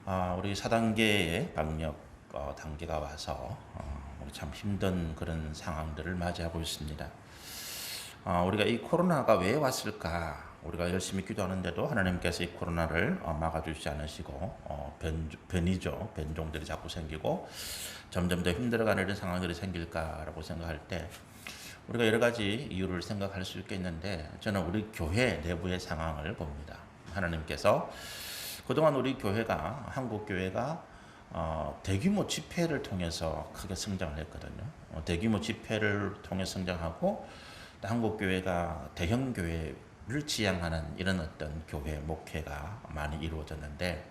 우리 4단계의 방역 단계가 와서 우리 참 힘든 그런 상황들을 맞이하고 있습니다. 우리가 이 코로나가 왜 왔을까? 우리가 열심히 기도하는데도 하나님께서 이 코로나를 막아주지 않으시고 변이종들이 자꾸 생기고 점점 더 힘들어가는 이런 상황들이 생길까라고 생각할 때 우리가 여러 가지 이유를 생각할 수 있겠는데 저는 우리 교회 내부의 상황을 봅니다. 하나님께서 그동안 우리 교회가 한국 교회가 대규모 집회를 통해서 크게 성장을 했거든요. 대규모 집회를 통해 성장하고 한국 교회가 대형 교회를 지향하는 이런 어떤 교회 목회가 많이 이루어졌는데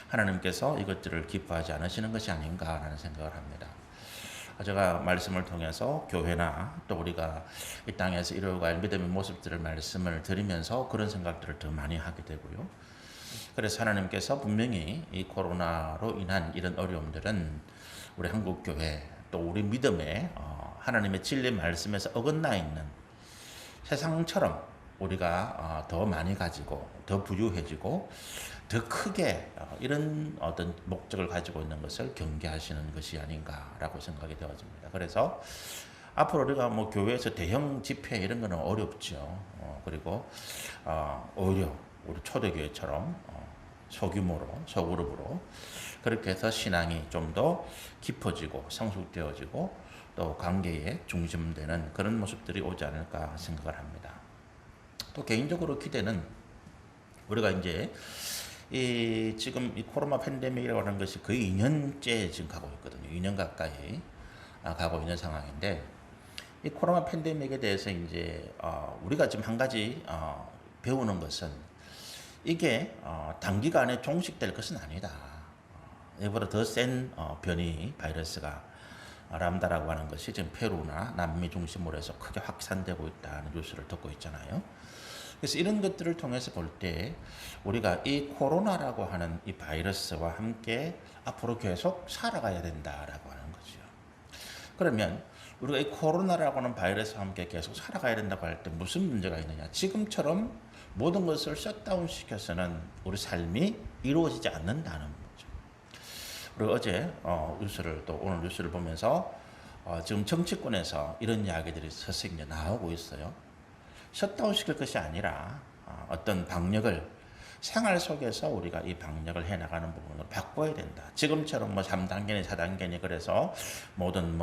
하나님께서 이것들을 기뻐하지 않으시는 것이 아닌가라는 생각을 합니다. 제가 말씀을 통해서 교회나 또 우리가 이 땅에서 이루어갈 믿음의 모습들을 말씀을 드리면서 그런 생각들을 더 많이 하게 되고요. 그래서 하나님께서 분명히 이 코로나로 인한 이런 어려움들은 우리 한국 교회 또 우리 믿음에 하나님의 진리 말씀에서 어긋나 있는 세상처럼 우리가 더 많이 가지고 더 부유해지고 더 크게 이런 어떤 목적을 가지고 있는 것을 경계하시는 것이 아닌가라고 생각이 되어집니다. 그래서 앞으로 우리가 뭐 교회에서 대형 집회 이런 거는 어렵죠. 그리고 오히려 우리 초대교회처럼 소규모로 소그룹으로 그렇게 해서 신앙이 좀 더 깊어지고 성숙되어지고 또 관계에 중심되는 그런 모습들이 오지 않을까 생각을 합니다. 또 개인적으로 기대는 우리가 이제 지금 이 코로나 팬데믹이라고 하는 것이 거의 2년째 지금 가고 있거든요. 2년 가까이 가고 있는 상황인데 이 코로나 팬데믹에 대해서 이제 우리가 지금 한 가지 배우는 것은 이게 단기간에 종식될 것은 아니다. 이보다 더 센 변이 바이러스가 람다라고 하는 것이 지금 페루나 남미 중심으로 해서 크게 확산되고 있다는 뉴스를 듣고 있잖아요. 그래서 이런 것들을 통해서 볼 때 우리가 이 코로나라고 하는 이 바이러스와 함께 앞으로 계속 살아가야 된다라고 하는 거죠. 그러면 우리가 이 코로나라고 하는 바이러스와 함께 계속 살아가야 된다고 할 때 무슨 문제가 있느냐? 지금처럼 모든 것을 셧다운 시켜서는 우리 삶이 이루어지지 않는다는 거죠. 그리고 어제 뉴스를 또 오늘 뉴스를 보면서 지금 정치권에서 이런 이야기들이 서서히 이제 나오고 있어요. 셧다운 시킬 것이 아니라 어떤 방역을 생활 속에서 우리가 이 방역을 해나가는 부분을 바꿔야 된다. 지금처럼 뭐 3단계니 4단계니 그래서 모든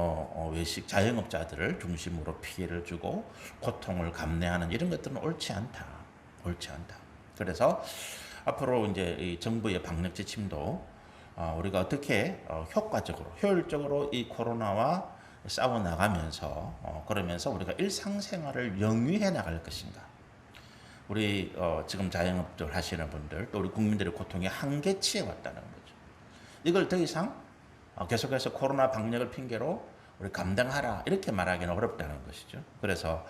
외식 자영업자들을 중심으로 피해를 주고 고통을 감내하는 이런 것들은 옳지 않다. 옳지 않다. 그래서 앞으로 이제 이 정부의 방역 지침도 우리가 어떻게 효과적으로 효율적으로 이 코로나와 싸워 나가면서 그러면서 우리가 일상생활을 영위해 나갈 것인가. 우리 지금 자영업들 하시는 분들 또 우리 국민들의 고통이 한계치에 왔다는 거죠. 이걸 더 이상 계속해서 코로나 방역을 핑계로 우리 감당하라 이렇게 말하기는 어렵다는 것이죠. 그래서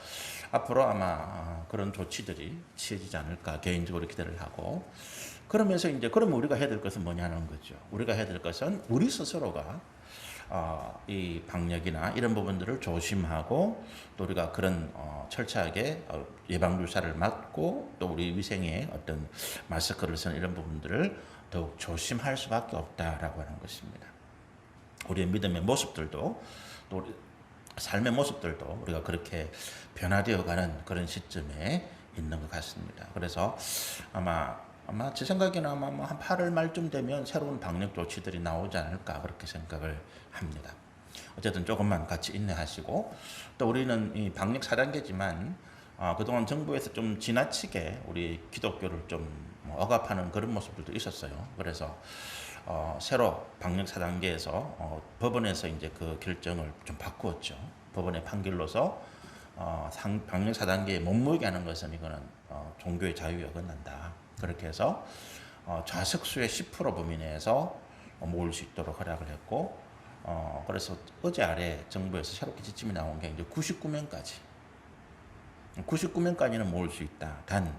앞으로 아마 그런 조치들이 취해지지 않을까 개인적으로 기대를 하고 그러면서 이제 그러면 우리가 해야 될 것은 뭐냐는 거죠. 우리가 해야 될 것은 우리 스스로가 이 방역이나 이런 부분들을 조심하고 또 우리가 그런 철저하게 예방 주사를 맞고 또 우리 위생에 어떤 마스크를 쓰는 이런 부분들을 더욱 조심할 수밖에 없다라고 하는 것입니다. 우리의 믿음의 모습들도 또 우리 삶의 모습들도 우리가 그렇게 변화되어가는 그런 시점에 있는 것 같습니다. 그래서 아마 제 생각에는 아마 한 8월 말쯤 되면 새로운 방역 조치들이 나오지 않을까 그렇게 생각을 합니다. 어쨌든 조금만 같이 인내하시고 또 우리는 이 방역 4단계지만 그동안 정부에서 좀 지나치게 우리 기독교를 좀 억압하는 그런 모습들도 있었어요. 그래서 새로 방역 4단계에서 법원에서 이제 그 결정을 좀 바꾸었죠. 법원의 판결로서 방역 4단계에 못 모이게 하는 것은 이거는 종교의 자유에 어긋난다. 그렇게 해서 좌석수의 10% 범위 내에서 모을 수 있도록 허락을 했고 그래서 어제 아래 정부에서 새롭게 지침이 나온 게 이제 99명까지는 모을 수 있다. 단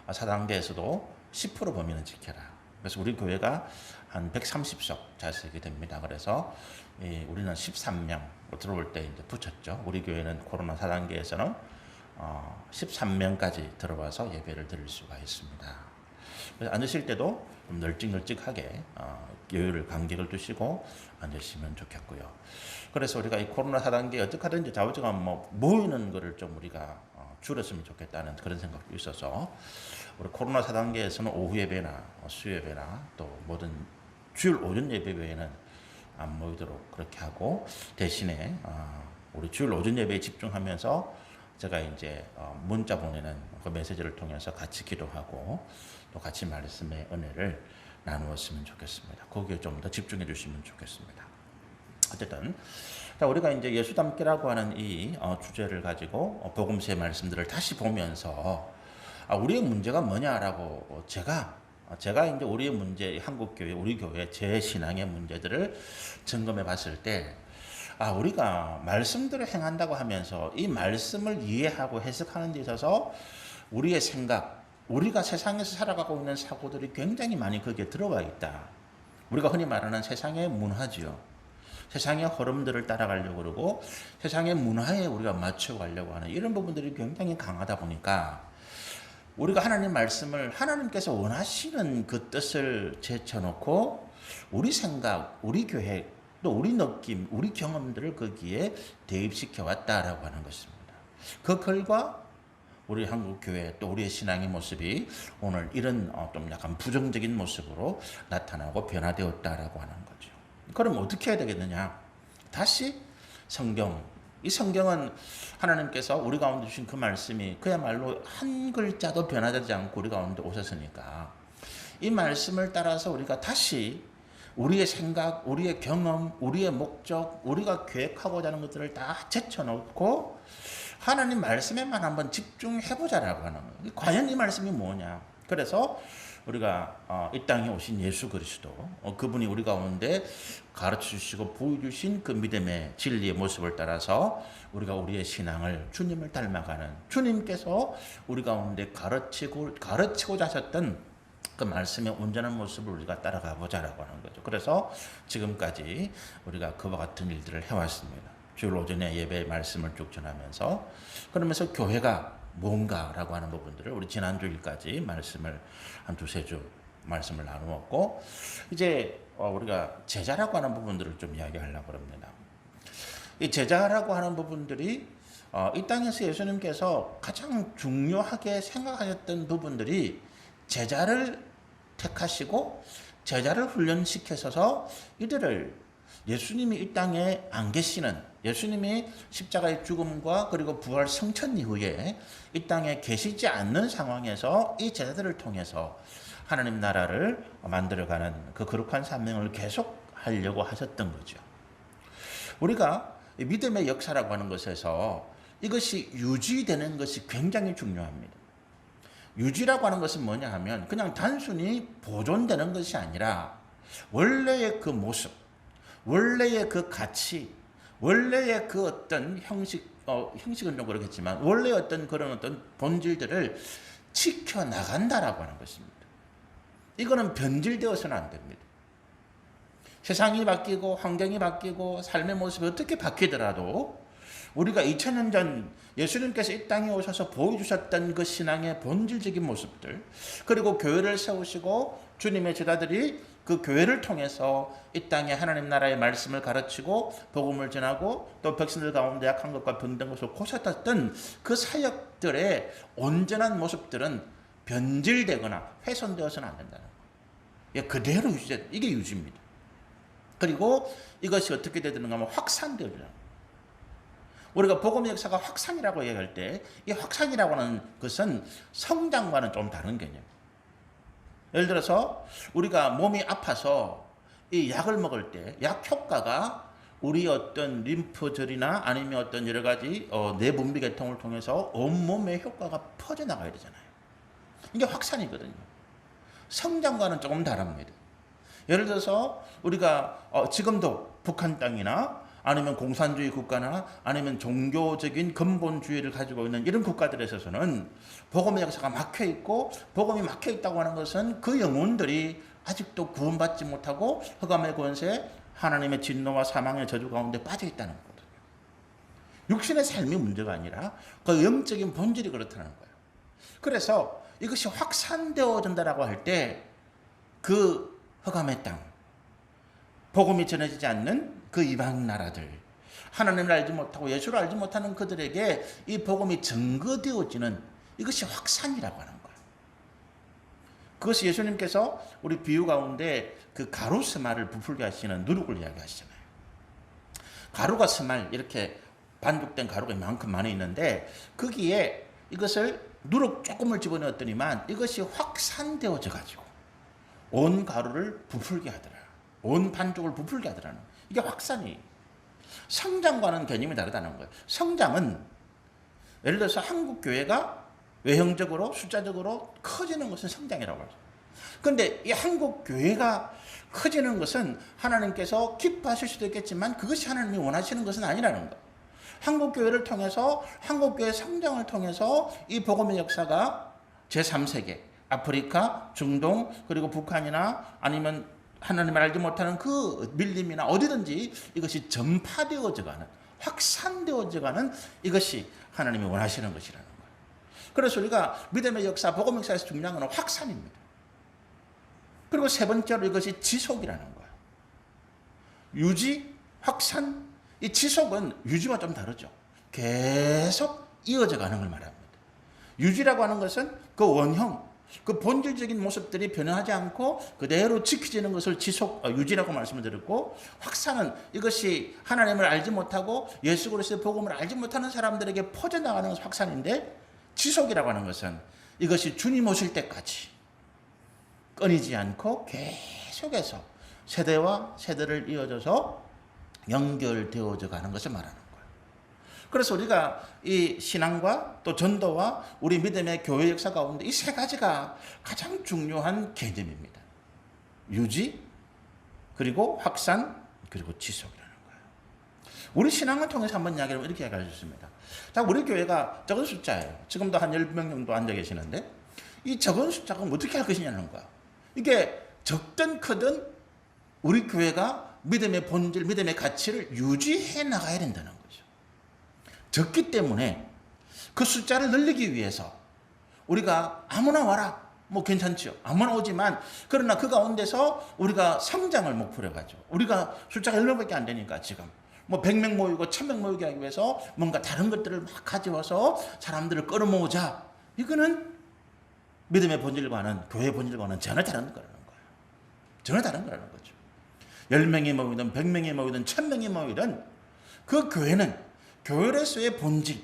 4단계에서도 10% 범위는 지켜라. 그래서 우리 교회가 한 130석 좌석이 됩니다. 그래서 우리는 13명 들어올 때 이제 붙였죠. 우리 교회는 코로나 4단계에서는 13명까지 들어와서 예배를 드릴 수가 있습니다. 그래서 앉으실 때도 좀 널찍널찍하게 여유를 간격을 두시고 앉으시면 좋겠고요. 그래서 우리가 이 코로나 4단계 어떻게 하든지 좌우지간 모이는 거를 좀 우리가 줄였으면 좋겠다는 그런 생각도 있어서 우리 코로나 4단계에서는 오후 예배나 수요 예배나 또 모든 주일 오전 예배 외에는 안 모이도록 그렇게 하고 대신에 우리 주일 오전 예배에 집중하면서 제가 이제 문자 보내는 그 메시지를 통해서 같이 기도하고 또 같이 말씀의 은혜를 나누었으면 좋겠습니다. 거기에 좀 더 집중해 주시면 좋겠습니다. 어쨌든 자, 우리가 이제 예수 닮기라고 하는 이 주제를 가지고 복음서의 말씀들을 다시 보면서 우리의 문제가 뭐냐라고 제가 이제 우리의 문제, 한국 교회, 우리 교회 제 신앙의 문제들을 점검해 봤을 때 우리가 말씀대로 행한다고 하면서 이 말씀을 이해하고 해석하는 데 있어서 우리의 생각, 우리가 세상에서 살아가고 있는 사고들이 굉장히 많이 거기에 들어와 있다. 우리가 흔히 말하는 세상의 문화지요. 세상의 흐름들을 따라가려고 그러고 세상의 문화에 우리가 맞춰가려고 하는 이런 부분들이 굉장히 강하다 보니까 우리가 하나님 말씀을 하나님께서 원하시는 그 뜻을 제쳐놓고 우리 생각, 우리 계획, 또 우리 느낌, 우리 경험들을 거기에 대입시켜 왔다라고 하는 것입니다. 그 결과 우리 한국교회 또 우리의 신앙의 모습이 오늘 이런 좀 약간 부정적인 모습으로 나타나고 변화되었다라고 하는 거죠. 그럼 어떻게 해야 되겠느냐? 다시 성경, 이 성경은 하나님께서 우리 가운데 주신 그 말씀이 그야말로 한 글자도 변화되지 않고 우리 가운데 오셨으니까 이 말씀을 따라서 우리가 다시 우리의 생각, 우리의 경험, 우리의 목적, 우리가 계획하고자 하는 것들을 다 제쳐놓고 하나님 말씀에만 한번 집중해보자라고 하는 거예요. 과연 이 말씀이 뭐냐? 그래서 우리가 이 땅에 오신 예수 그리스도, 그분이 우리 가운데 가르쳐주시고 보여주신 그 믿음의 진리의 모습을 따라서 우리가 우리의 신앙을 주님을 닮아가는 주님께서 우리 가운데 가르치고자 하셨던 그 말씀의 온전한 모습을 우리가 따라가 보자라고 하는 거죠. 그래서 지금까지 우리가 그와 같은 일들을 해왔습니다. 주일 오전에 예배 말씀을 쭉 전하면서 그러면서 교회가 뭔가라고 하는 부분들을 우리 지난주일까지 말씀을 한 두세 주 말씀을 나누었고 이제 우리가 제자라고 하는 부분들을 좀 이야기하려고 합니다. 이 제자라고 하는 부분들이 이 땅에서 예수님께서 가장 중요하게 생각하셨던 부분들이 제자를 택하시고 제자를 훈련시켜서 이들을 예수님이 이 땅에 안 계시는 예수님이 십자가의 죽음과 그리고 부활 성천 이후에 이 땅에 계시지 않는 상황에서 이 제자들을 통해서 하나님 나라를 만들어가는 그 거룩한 사명을 계속하려고 하셨던 거죠. 우리가 믿음의 역사라고 하는 것에서 이것이 유지되는 것이 굉장히 중요합니다. 유지라고 하는 것은 뭐냐 하면 그냥 단순히 보존되는 것이 아니라 원래의 그 모습, 원래의 그 가치, 원래의 그 어떤 형식은 좀 그렇겠지만 원래의 어떤 그런 어떤 본질들을 지켜나간다라고 하는 것입니다. 이거는 변질되어서는 안 됩니다. 세상이 바뀌고 환경이 바뀌고 삶의 모습이 어떻게 바뀌더라도 우리가 2000년 전 예수님께서 이 땅에 오셔서 보여주셨던 그 신앙의 본질적인 모습들 그리고 교회를 세우시고 주님의 제자들이 그 교회를 통해서 이 땅에 하나님 나라의 말씀을 가르치고 복음을 전하고 또 백성들 가운데 약한 것과 병든 것을 고쳤던 그 사역들의 온전한 모습들은 변질되거나 훼손되어서는 안 된다는 거예요. 그대로 유지돼. 이게 유지입니다. 그리고 이것이 어떻게 되는가 하면 확산되어져요. 우리가 복음의 역사가 확산이라고 얘기할 때 이 확산이라고 하는 것은 성장과는 좀 다른 개념이에요. 예를 들어서 우리가 몸이 아파서 이 약을 먹을 때 약 효과가 우리 어떤 림프절이나 아니면 어떤 여러 가지 내분비 계통을 통해서 온몸의 효과가 퍼져나가야 되잖아요. 이게 확산이거든요. 성장과는 조금 다릅니다. 예를 들어서 우리가 지금도 북한 땅이나 아니면 공산주의 국가나 아니면 종교적인 근본주의를 가지고 있는 이런 국가들에 있어서는 복음의 역사가 막혀있고 복음이 막혀있다고 하는 것은 그 영혼들이 아직도 구원받지 못하고 흑암의 권세 하나님의 진노와 사망의 저주 가운데 빠져있다는 거거든요. 육신의 삶이 문제가 아니라 그 영적인 본질이 그렇다는 거예요. 그래서 이것이 확산되어진다라고 할 때 그 흑암의 땅, 복음이 전해지지 않는 그 이방 나라들, 하나님을 알지 못하고 예수를 알지 못하는 그들에게 이 복음이 증거되어지는 이것이 확산이라고 하는 거예요. 그것이 예수님께서 우리 비유 가운데 그 가루 스말을 부풀게 하시는 누룩을 이야기하시잖아요. 가루가 스말 이렇게 반죽된 가루가 이만큼 많이 있는데 거기에 이것을 누룩 조금을 집어넣었더니만 이것이 확산되어져 가지고 온 가루를 부풀게 하더라. 온 반죽을 부풀게 하더라는 이게 확산이. 성장과는 개념이 다르다는 거예요. 성장은 예를 들어서 한국 교회가 외형적으로 숫자적으로 커지는 것은 성장이라고 하죠. 그런데 이 한국 교회가 커지는 것은 하나님께서 기뻐하실 수도 있겠지만 그것이 하나님이 원하시는 것은 아니라는 거예요. 한국 교회를 통해서 한국 교회 성장을 통해서 이 복음의 역사가 제3세계 아프리카, 중동 그리고 북한이나 아니면 하나님을 알지 못하는 그 밀림이나 어디든지 이것이 전파되어져가는 확산되어져가는 이것이 하나님이 원하시는 것이라는 거예요. 그래서 우리가 믿음의 역사, 복음 역사에서 중요한 것은 확산입니다. 그리고 세 번째로 이것이 지속이라는 거예요. 유지, 확산, 이 지속은 유지와 좀 다르죠. 계속 이어져가는 걸 말합니다. 유지라고 하는 것은 그 원형, 그 본질적인 모습들이 변화하지 않고 그대로 지켜지는 것을 유지라고 말씀을 드렸고, 확산은 이것이 하나님을 알지 못하고 예수 그리스도의 복음을 알지 못하는 사람들에게 퍼져나가는 것이 확산인데, 지속이라고 하는 것은 이것이 주님 오실 때까지 끊이지 않고 계속해서 세대와 세대를 이어져서 연결되어져 가는 것을 말하는 거예요. 그래서 우리가 이 신앙과 또 전도와 우리 믿음의 교회 역사 가운데 이 세 가지가 가장 중요한 개념입니다. 유지, 그리고 확산, 그리고 지속이라는 거예요. 우리 신앙을 통해서 한번 이야기를 이렇게 얘기할 수 있습니다. 자, 우리 교회가 적은 숫자예요. 지금도 한 10명 정도 앉아 계시는데 이 적은 숫자가 어떻게 할 것이냐는 거야. 이게 적든 크든 우리 교회가 믿음의 본질, 믿음의 가치를 유지해 나가야 된다는 거죠. 적기 때문에 그 숫자를 늘리기 위해서 우리가 아무나 와라, 뭐 괜찮죠. 아무나 오지만 그러나 그 가운데서 우리가 성장을 목표로 가죠. 우리가 숫자가 10명밖에 안 되니까 지금 뭐 100명 모이고 1000명 모이게 하기 위해서 뭔가 다른 것들을 막 가져와서 사람들을 끌어모으자. 이거는 믿음의 본질과는, 교회의 본질과는 전혀 다른 거라는 거예요. 전혀 다른 거라는 거죠. 10명이 모이든 100명이 모이든 1000명이 모이든 그 교회는 교회로서의 본질,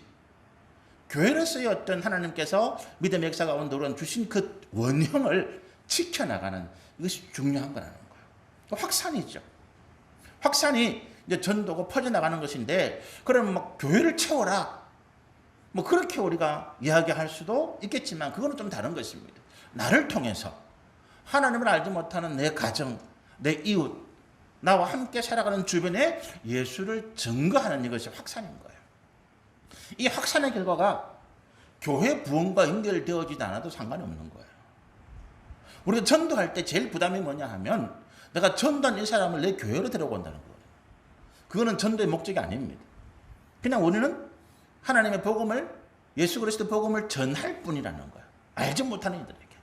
교회로서의 어떤 하나님께서 믿음의 역사 가운데 우리가 주신 그 원형을 지켜나가는 이것이 중요한 거라는 거예요. 확산이죠. 확산이 이제 전도고 퍼져나가는 것인데, 그러면 막 교회를 채워라, 뭐 그렇게 우리가 이야기할 수도 있겠지만 그거는 좀 다른 것입니다. 나를 통해서 하나님을 알지 못하는 내 가정, 내 이웃, 나와 함께 살아가는 주변에 예수를 증거하는 이것이 확산인 거예요. 이 확산의 결과가 교회 부흥과 연결되어지지 않아도 상관이 없는 거예요. 우리가 전도할 때 제일 부담이 뭐냐 하면 내가 전도한 이 사람을 내 교회로 데려온다는 거예요. 그거는 전도의 목적이 아닙니다. 그냥 우리는 하나님의 복음을, 예수 그리스도 복음을 전할 뿐이라는 거예요. 알지 못하는 이들에게.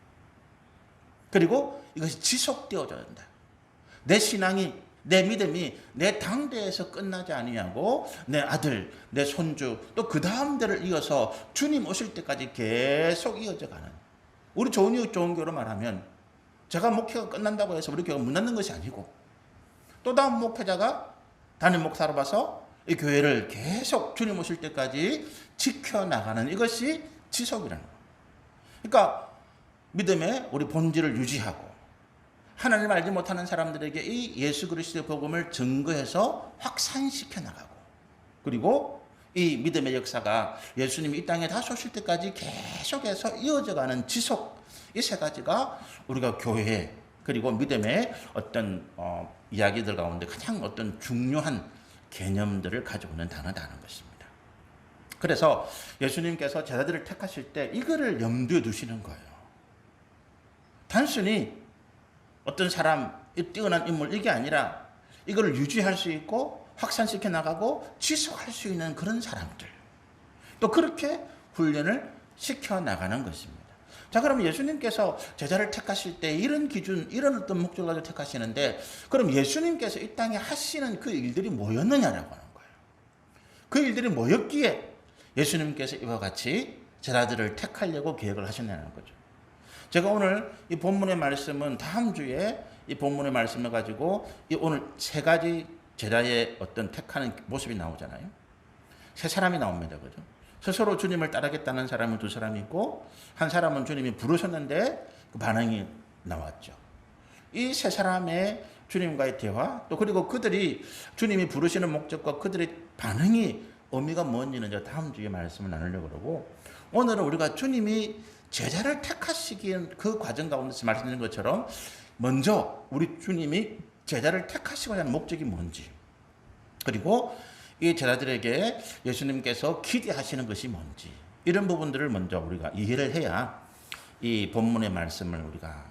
그리고 이것이 지속되어져야 된다. 내 신앙이, 내 믿음이 내 당대에서 끝나지 아니하고 내 아들, 내 손주, 또 그 다음 대를 이어서 주님 오실 때까지 계속 이어져 가는, 우리 좋은 교로 말하면 제가 목회가 끝난다고 해서 우리 교회가 문 닫는 것이 아니고 또 다음 목회자가 담임 목사로 봐서 이 교회를 계속 주님 오실 때까지 지켜나가는 이것이 지속이라는 거예요. 그러니까 믿음의 우리 본질을 유지하고 하나님을 알지 못하는 사람들에게 이 예수 그리스도의 복음을 증거해서 확산시켜 나가고, 그리고 이 믿음의 역사가 예수님이 이 땅에 다시 오실 때까지 계속해서 이어져가는 지속, 이 세 가지가 우리가 교회 그리고 믿음의 어떤 이야기들 가운데 가장 어떤 중요한 개념들을 가지고 있는 단어다는 것입니다. 그래서 예수님께서 제자들을 택하실 때 이거를 염두에 두시는 거예요. 단순히 어떤 사람, 뛰어난 인물, 이게 아니라 이걸 유지할 수 있고 확산시켜 나가고 지속할 수 있는 그런 사람들, 또 그렇게 훈련을 시켜 나가는 것입니다. 자, 그럼 예수님께서 제자를 택하실 때 이런 기준, 이런 어떤 목적을 가지고 택하시는데, 그럼 예수님께서 이 땅에 하시는 그 일들이 뭐였느냐라고 하는 거예요. 그 일들이 뭐였기에 예수님께서 이와 같이 제자들을 택하려고 계획을 하셨냐는 거죠. 제가 오늘 이 본문의 말씀은 다음 주에 이 본문의 말씀을 가지고 이 오늘 세 가지 제자의 어떤 택하는 모습이 나오잖아요. 세 사람이 나옵니다. 그죠? 스스로 주님을 따르겠다는 사람은 두 사람이 있고, 한 사람은 주님이 부르셨는데 그 반응이 나왔죠. 이 세 사람의 주님과의 대화, 또 그리고 그들이 주님이 부르시는 목적과 그들의 반응이 의미가 뭔지는 제가 다음 주에 말씀을 나누려고 그러고, 오늘은 우리가 주님이 제자를 택하시기 그 과정 가운데서 말씀드린 것처럼 먼저 우리 주님이 제자를 택하시고자 하는 목적이 뭔지, 그리고 이 제자들에게 예수님께서 기대하시는 것이 뭔지, 이런 부분들을 먼저 우리가 이해를 해야 이 본문의 말씀을 우리가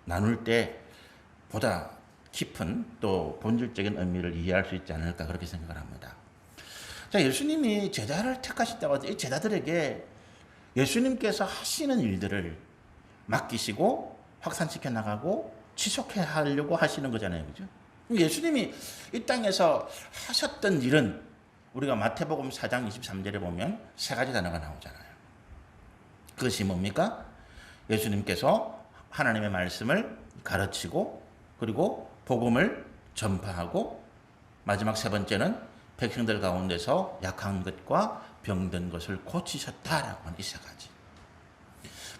나눌 때 보다 깊은 또 본질적인 의미를 이해할 수 있지 않을까, 그렇게 생각을 합니다. 자, 예수님이 제자를 택하셨다고 해서 이 제자들에게 예수님께서 하시는 일들을 맡기시고 확산시켜 나가고 지속해 하려고 하시는 거잖아요. 그죠? 예수님이 이 땅에서 하셨던 일은 우리가 마태복음 4장 23절에 보면 세 가지 단어가 나오잖아요. 그것이 뭡니까? 예수님께서 하나님의 말씀을 가르치고, 그리고 복음을 전파하고, 마지막 세 번째는 백성들 가운데서 약한 것과 병든 것을 고치셨다라고 하는 이 세 가지.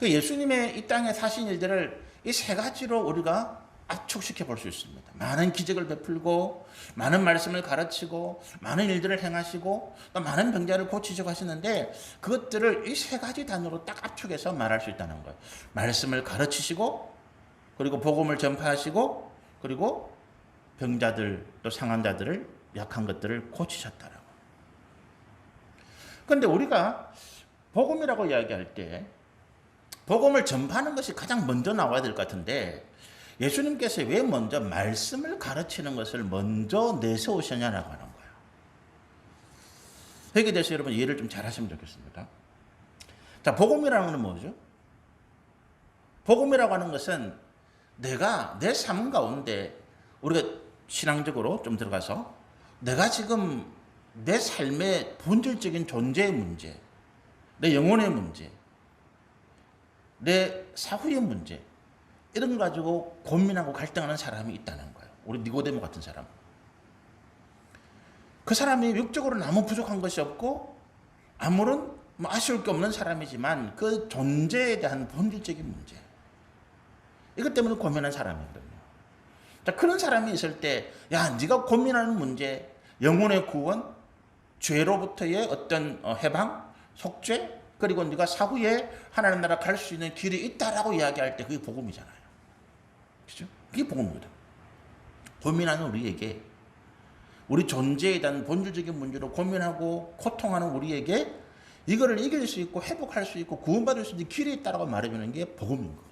예수님의 이 땅에 사신 일들을 이 세 가지로 우리가 압축시켜 볼 수 있습니다. 많은 기적을 베풀고, 많은 말씀을 가르치고, 많은 일들을 행하시고, 또 많은 병자를 고치시고 하시는데, 그것들을 이 세 가지 단어로 딱 압축해서 말할 수 있다는 거예요. 말씀을 가르치시고, 그리고 복음을 전파하시고, 그리고 병자들 또 상한 자들을, 약한 것들을 고치셨다라고. 그런데 우리가 복음이라고 이야기할 때 복음을 전파하는 것이 가장 먼저 나와야 될 것 같은데, 예수님께서 왜 먼저 말씀을 가르치는 것을 먼저 내세우셨냐라고 하는 거예요. 여기에 대해서 여러분 이해를 좀 잘 하시면 좋겠습니다. 자, 복음이라는 건 뭐죠? 복음이라고 하는 것은 내가 내 삶 가운데, 우리가 신앙적으로 좀 들어가서 내가 지금 내 삶의 본질적인 존재의 문제, 내 영혼의 문제, 내 사후의 문제, 이런 거 가지고 고민하고 갈등하는 사람이 있다는 거예요. 우리 니고데모 같은 사람. 그 사람이 육적으로는 아무 부족한 것이 없고 아무런 아쉬울 게 없는 사람이지만 그 존재에 대한 본질적인 문제, 이것 때문에 고민하는 사람이거든요. 자, 그런 사람이 있을 때, 야, 네가 고민하는 문제, 영혼의 구원, 죄로부터의 어떤 해방, 속죄, 그리고 네가 사후에 하나님 나라 갈 수 있는 길이 있다라고 이야기할 때 그게 복음이잖아요. 그죠? 그게 복음입니다. 고민하는 우리에게, 우리 존재에 대한 본질적인 문제로 고민하고 고통하는 우리에게 이거를 이길 수 있고 회복할 수 있고 구원받을 수 있는 길이 있다라고 말해주는 게 복음인 거죠.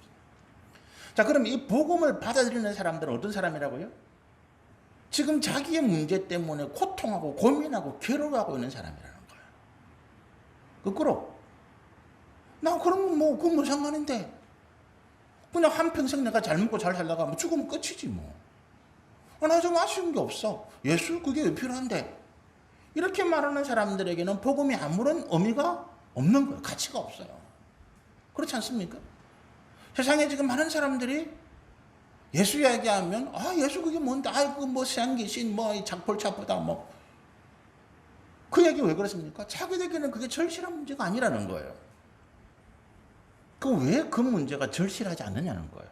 자, 그럼 이 복음을 받아들이는 사람들은 어떤 사람이라고요? 지금 자기의 문제 때문에 고통하고 고민하고 괴로워하고 있는 사람이라는 거예요. 거꾸로, 나 그러면 뭐 그건 뭐 상관인데, 그냥 한평생 내가 잘 먹고 잘 살다가 뭐 죽으면 끝이지 뭐. 나 좀 아쉬운 게 없어. 예수 그게 왜 필요한데? 이렇게 말하는 사람들에게는 복음이 아무런 의미가 없는 거예요. 가치가 없어요. 그렇지 않습니까? 세상에 지금 많은 사람들이 예수 이야기하면, 예수 그게 뭔데? 그 뭐 생기신 뭐 작골차보다 뭐. 그 얘기 왜 그렇습니까? 자기들에게는 그게 절실한 문제가 아니라는 거예요. 왜 그 문제가 절실하지 않느냐는 거예요.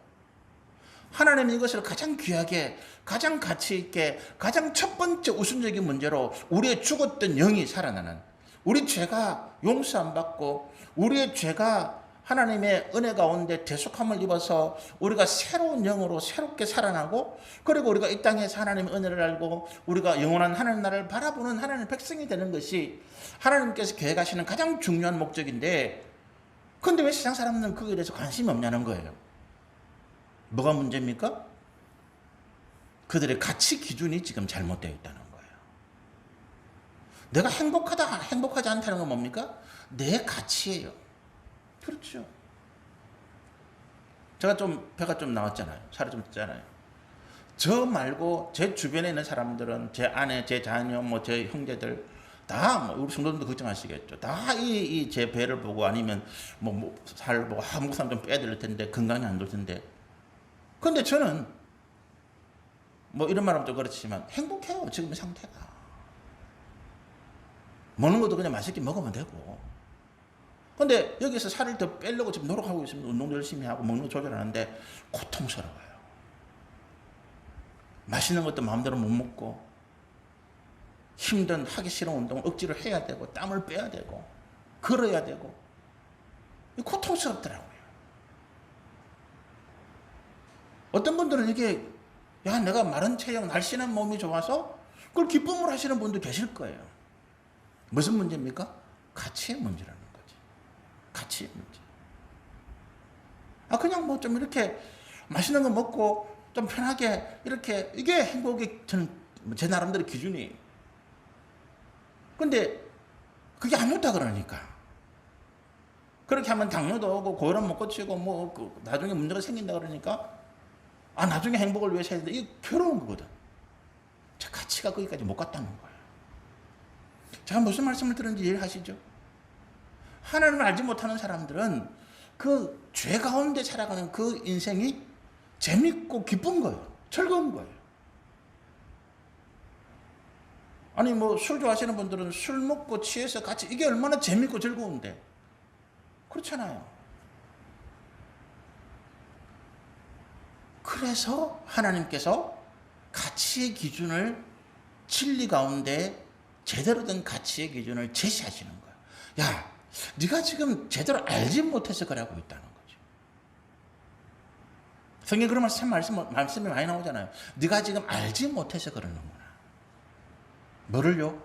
하나님은 이것을 가장 귀하게, 가장 가치 있게, 가장 첫 번째 우선적인 문제로 우리의 죽었던 영이 살아나는, 우리 죄가 용서 안 받고 우리의 죄가 하나님의 은혜 가운데 대속함을 입어서 우리가 새로운 영으로 새롭게 살아나고, 그리고 우리가 이 땅에서 하나님의 은혜를 알고 우리가 영원한 하나님 나라를 바라보는 하나님의 백성이 되는 것이 하나님께서 계획하시는 가장 중요한 목적인데, 그런데 왜 세상 사람들은 그거에 대해서 관심이 없냐는 거예요. 뭐가 문제입니까? 그들의 가치 기준이 지금 잘못되어 있다는 거예요. 내가 행복하다, 행복하지 않다는 건 뭡니까? 내 가치예요. 그렇죠. 제가 좀 배가 좀 나왔잖아요. 살이 좀 쪘잖아요. 저 말고 제 주변에 있는 사람들은 제 아내, 제 자녀, 뭐 제 형제들 다 뭐 우리 성도들도 걱정하시겠죠. 다 이 제 배를 보고 아니면 살 보고 한국 사람 좀 빼야 될 텐데 건강이 안 될 텐데. 근데 저는 뭐 이런 말하면 좀 그렇지만 행복해요. 지금 상태가. 먹는 것도 그냥 맛있게 먹으면 되고. 근데 여기서 살을 더 빼려고 지금 노력하고 있습니다. 운동도 열심히 하고 먹는 거 조절하는데 고통스러워요. 맛있는 것도 마음대로 못 먹고 힘든 하기 싫은 운동을 억지로 해야 되고 땀을 빼야 되고 걸어야 되고 고통스럽더라고요. 어떤 분들은 이게 야 내가 마른 체형 날씬한 몸이 좋아서 그걸 기쁨으로 하시는 분도 계실 거예요. 무슨 문제입니까? 가치의 문제라는 거지. 가치의 문제. 그냥 뭐 좀 이렇게 맛있는 거 먹고 좀 편하게 이렇게 이게 행복이 저는 제 나름대로 기준이에요. 근데 그게 안 좋다 그러니까. 그렇게 하면 당뇨도 오고 고혈압 못 고치고 나중에 문제가 생긴다 그러니까 나중에 행복을 위해서 해야 돼. 이게 괴로운 거거든. 제 가치가 거기까지 못 갔다는 거예요. 제가 무슨 말씀을 들은지 이해하시죠? 하나님을 알지 못하는 사람들은 그 죄 가운데 살아가는 그 인생이 재밌고 기쁜 거예요. 즐거운 거예요. 아니 술 좋아하시는 분들은 술 먹고 취해서 같이 이게 얼마나 재밌고 즐거운데 그렇잖아요. 그래서 하나님께서 가치의 기준을 진리 가운데 제대로 된 가치의 기준을 제시하시는 거야. 야, 네가 지금 제대로 알지 못해서 그러고 있다는 거죠. 성경에 그런 말씀이 많이 나오잖아요. 네가 지금 알지 못해서 그러는구나. 뭐를요?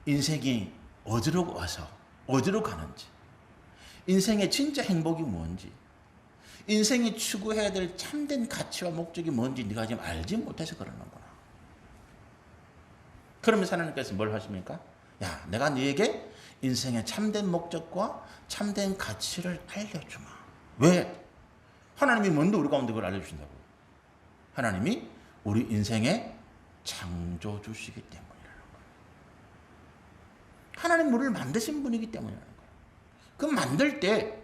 인생이 어디로 와서 어디로 가는지, 인생의 진짜 행복이 뭔지, 인생이 추구해야 될 참된 가치와 목적이 뭔지 네가 지금 알지 못해서 그러는구나. 그러면서 하나님께서 뭘 하십니까? 야, 내가 너에게 인생의 참된 목적과 참된 가치를 알려주마. 왜? 하나님이 뭔데 우리 가운데 그걸 알려주신다고? 하나님이 우리 인생의 창조주시기 때문이라는 거예요. 하나님 우리를 만드신 분이기 때문이라는 거예요. 그 만들 때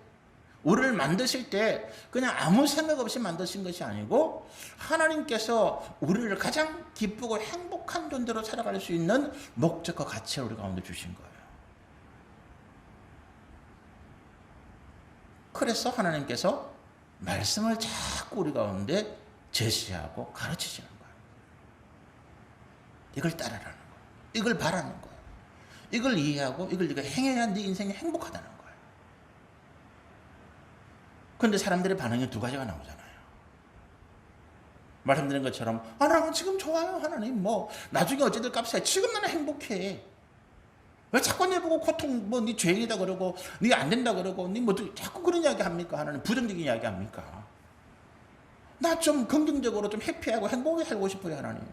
우리를 만드실 때 그냥 아무 생각 없이 만드신 것이 아니고 하나님께서 우리를 가장 기쁘고 행복한 존재로 살아갈 수 있는 목적과 가치를 우리 가운데 주신 거예요. 그래서 하나님께서 말씀을 자꾸 우리 가운데 제시하고 가르치시는 거예요. 이걸 따라라는 거예요. 이걸 바라는 거예요. 이걸 이해하고 이걸 네가 행해야 네 인생이 행복하다는 거예요. 그런데 사람들의 반응이 두 가지가 나오잖아요. 말씀드린 것처럼 나는 지금 좋아요. 하나님 나중에 어찌될 값이야. 지금 나는 행복해. 왜 자꾸 내 보고 고통 네 죄인이다 그러고 네 안 된다 그러고 네 자꾸 그런 이야기 합니까? 하나님 부정적인 이야기 합니까? 나 좀 긍정적으로 좀 해피하고 행복하게 살고 싶어요. 하나님.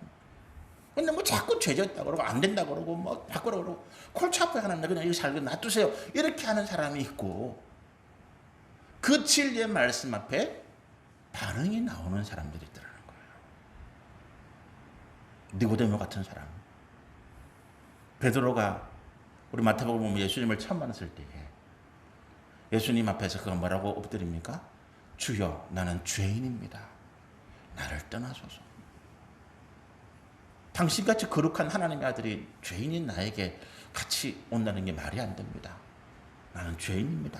근데 자꾸 죄졌다 그러고 안 된다 그러고 바꾸라 그러고 골치 아파요. 하나님 그냥 이거 살고 놔두세요. 이렇게 하는 사람이 있고 그 진리의 말씀 앞에 반응이 나오는 사람들이 있더라는 거예요. 니고데모 같은 사람. 베드로가 우리 마태복음 보면 예수님을 처음 만났을 때에 예수님 앞에서 그가 뭐라고 엎드립니까? 주여 나는 죄인입니다. 나를 떠나소서. 당신같이 거룩한 하나님의 아들이 죄인인 나에게 같이 온다는 게 말이 안 됩니다. 나는 죄인입니다.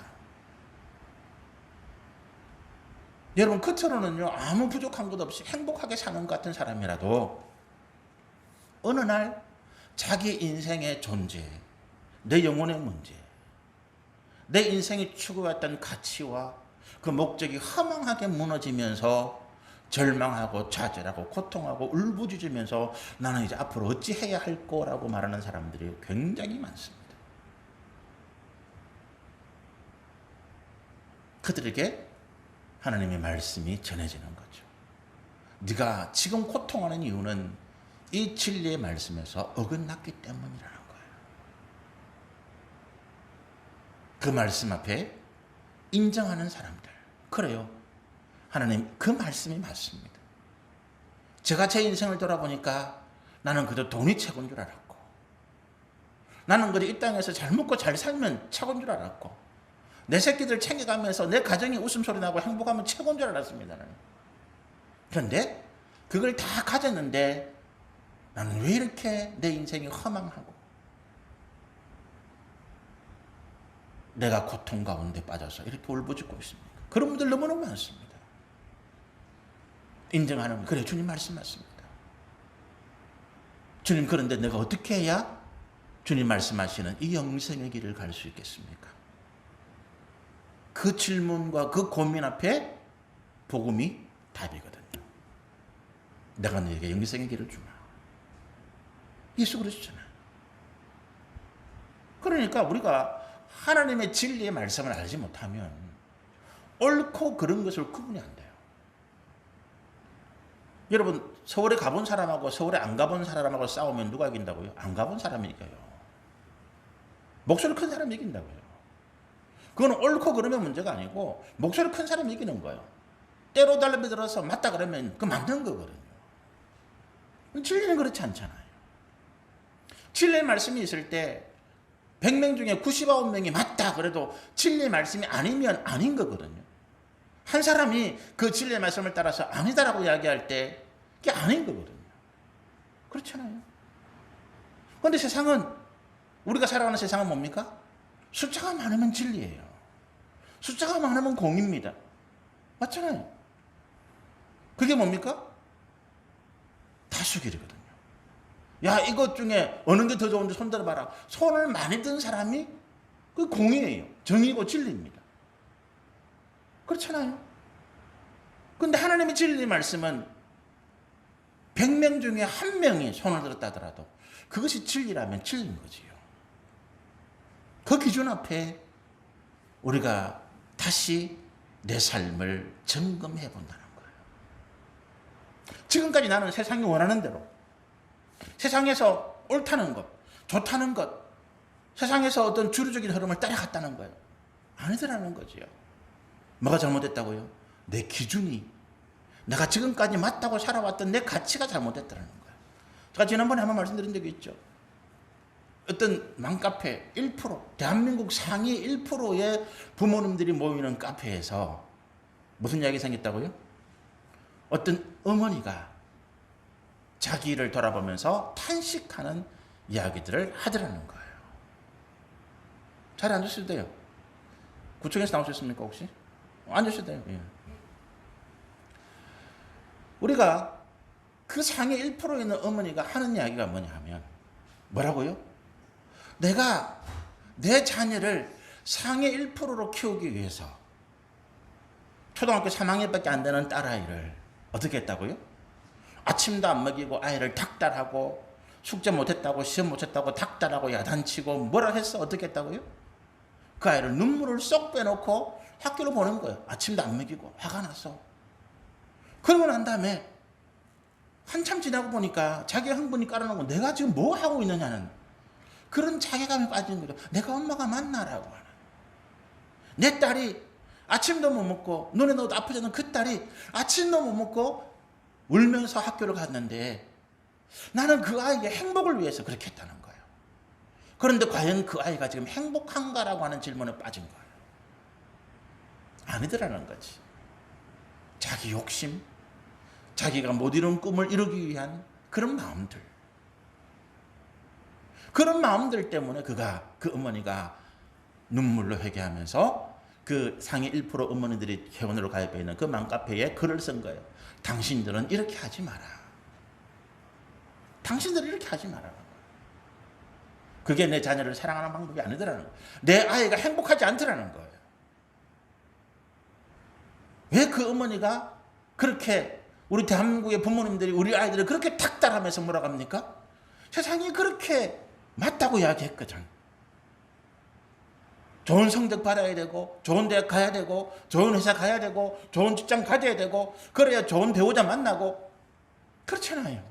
여러분 끝으로는요 아무 부족한 것 없이 행복하게 사는 것 같은 사람이라도 어느 날 자기 인생의 존재, 내 영혼의 문제, 내 인생이 추구했던 가치와 그 목적이 허망하게 무너지면서 절망하고 좌절하고 고통하고 울부짖으면서 나는 이제 앞으로 어찌 해야 할 거라고 말하는 사람들이 굉장히 많습니다. 그들에게 하나님의 말씀이 전해지는 거죠. 네가 지금 고통하는 이유는 이 진리의 말씀에서 어긋났기 때문이라는 거예요. 그 말씀 앞에 인정하는 사람들. 그래요. 하나님, 그 말씀이 맞습니다. 제가 제 인생을 돌아보니까 나는 그저 돈이 최고인 줄 알았고, 나는 그저 이 땅에서 잘 먹고 잘 살면 최고인 줄 알았고, 내 새끼들 챙겨가면서 내 가정이 웃음소리 나고 행복하면 최고인 줄 알았습니다. 나는. 그런데 그걸 다 가졌는데 나는 왜 이렇게 내 인생이 허망하고 내가 고통 가운데 빠져서 이렇게 울부짖고 있습니까? 그런 분들 너무너무 많습니다. 인정하는 분, 그래, 주님 말씀 맞습니다. 주님, 그런데 내가 어떻게 해야 주님 말씀하시는 이 영생의 길을 갈 수 있겠습니까? 그 질문과 그 고민 앞에 복음이 답이거든요. 내가 너에게 영생의 길을 주마. 예수 그러시잖아요. 그러니까 우리가 하나님의 진리의 말씀을 알지 못하면 옳고 그른 것을 구분이 안 돼요. 여러분, 서울에 가본 사람하고 서울에 안 가본 사람하고 싸우면 누가 이긴다고요? 안 가본 사람이 이겨요. 목소리 큰 사람이 이긴다고요. 그건 옳고 그르면 문제가 아니고 목소리 큰 사람이 이기는 거예요. 때로 달려들어서 맞다 그러면 그 맞는 거거든요. 진리는 그렇지 않잖아요. 진리의 말씀이 있을 때 100명 중에 99명이 맞다 그래도 진리의 말씀이 아니면 아닌 거거든요. 한 사람이 그 진리의 말씀을 따라서 아니다라고 이야기할 때 그게 아닌 거거든요. 그렇잖아요. 그런데 세상은, 우리가 살아가는 세상은 뭡니까? 숫자가 많으면 진리예요. 숫자가 많으면 공입니다. 맞잖아요. 그게 뭡니까? 다수결이거든요. 야, 이것 중에 어느 게 더 좋은지 손 들어봐라. 손을 많이 든 사람이 그 공이에요. 정의고 진리입니다. 그렇잖아요. 그런데 하나님의 진리 말씀은 100명 중에 1명이 손을 들었다 하더라도 그것이 진리라면 진리인 거지요. 그 기준 앞에 우리가 다시 내 삶을 점검해 본다는 거예요. 지금까지 나는 세상이 원하는 대로, 세상에서 옳다는 것, 좋다는 것, 세상에서 어떤 주류적인 흐름을 따라갔다는 거예요. 아니더라는 거지요. 뭐가 잘못됐다고요? 내 기준이, 내가 지금까지 맞다고 살아왔던 내 가치가 잘못됐다는 거예요. 제가 지난번에 한번 말씀드린 적이 있죠. 어떤 맘카페 1%, 대한민국 상위 1%의 부모님들이 모이는 카페에서 무슨 이야기 생겼다고요? 어떤 어머니가 자기를 돌아보면서 탄식하는 이야기들을 하더라는 거예요. 자리에 앉으셔도 돼요. 구청에서 나올 수 있습니까 혹시? 앉으셔도 돼요. 예. 우리가 그 상위 1%에 있는 어머니가 하는 이야기가 뭐냐 하면 뭐라고요? 내가 내 자녀를 상위 1%로 키우기 위해서 초등학교 3학년밖에 안 되는 딸아이를 어떻게 했다고요? 아침도 안 먹이고 아이를 닥달하고 숙제 못했다고 시험 못했다고 닥달하고 야단치고 뭐라 했어? 어떻게 했다고요? 그 아이를 눈물을 쏙 빼놓고 학교로 보낸 거예요. 아침도 안 먹이고 화가 나서. 그러고 난 다음에 한참 지나고 보니까 자기 흥분이 깔아놓고 내가 지금 뭐 하고 있느냐는 그런 자괴감에 빠지는 거죠. 내가 엄마가 맞나라고 하는. 내 딸이 아침도 못 먹고 눈에 넣어도 아프지 그 딸이 아침도 못 먹고 울면서 학교를 갔는데 나는 그 아이의 행복을 위해서 그렇게 했다는 거예요. 그런데 과연 그 아이가 지금 행복한가라고 하는 질문에 빠진 거예요. 아니더라는 거지. 자기 욕심, 자기가 못 이룬 꿈을 이루기 위한 그런 마음들. 그런 마음들 때문에 그 어머니가 눈물로 회개하면서 그 상위 1% 어머니들이 회원으로 가입해 있는 그 맘카페에 글을 쓴 거예요. 당신들은 이렇게 하지 마라. 당신들은 이렇게 하지 마라. 그게 내 자녀를 사랑하는 방법이 아니더라는 거예요. 내 아이가 행복하지 않더라는 거예요. 왜 그 어머니가 그렇게 우리 대한민국의 부모님들이 우리 아이들을 그렇게 닥달하면서 뭐라고 합니까? 세상이 그렇게 맞다고 이야기했거든. 좋은 성적 받아야 되고 좋은 대학 가야 되고 좋은 회사 가야 되고 좋은 직장 가져야 되고 그래야 좋은 배우자 만나고 그렇잖아요.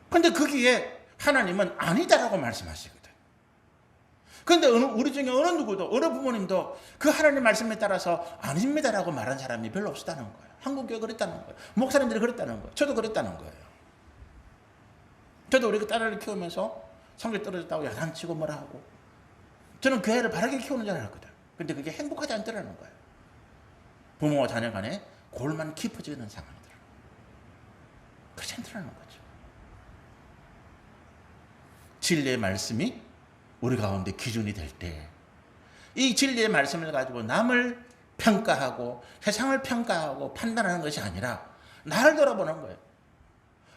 그런데 거기에 하나님은 아니다라고 말씀하시거든. 그런데 우리 중에 어느 누구도, 어느 부모님도 그 하나님 말씀에 따라서 아닙니다라고 말한 사람이 별로 없었다는 거예요. 한국교회 그랬다는 거예요. 목사님들이 그랬다는 거예요. 저도 그랬다는 거예요. 저도 우리 그 딸을 키우면서 성적 떨어졌다고 야단치고 뭐라 하고, 저는 그 애를 바르게 키우는 줄 알았거든. 근데 그게 행복하지 않더라는 거예요. 부모와 자녀 간에 골만 깊어지는 상황이더라고요. 그렇지 않더라는 거죠. 진리의 말씀이 우리 가운데 기준이 될 때, 이 진리의 말씀을 가지고 남을 평가하고 세상을 평가하고 판단하는 것이 아니라 나를 돌아보는 거예요.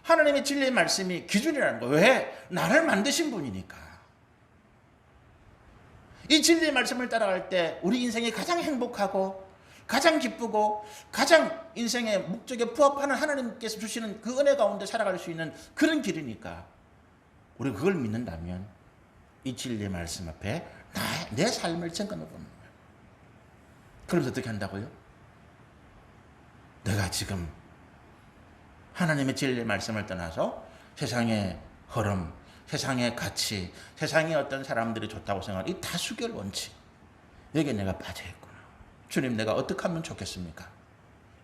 하나님의 진리의 말씀이 기준이라는 거예요. 왜? 나를 만드신 분이니까. 이 진리의 말씀을 따라갈 때 우리 인생이 가장 행복하고 가장 기쁘고 가장 인생의 목적에 부합하는 하나님께서 주시는 그 은혜 가운데 살아갈 수 있는 그런 길이니까, 우리가 그걸 믿는다면 이 진리의 말씀 앞에 내 삶을 점검해 보는 거예요. 그러면서 어떻게 한다고요? 내가 지금 하나님의 진리의 말씀을 떠나서 세상의 흐름, 세상의 가치, 세상의 어떤 사람들이 좋다고 생각하는 이 다수결 원칙, 여기에 내가 빠져있구나. 주님, 내가 어떻게 하면 좋겠습니까?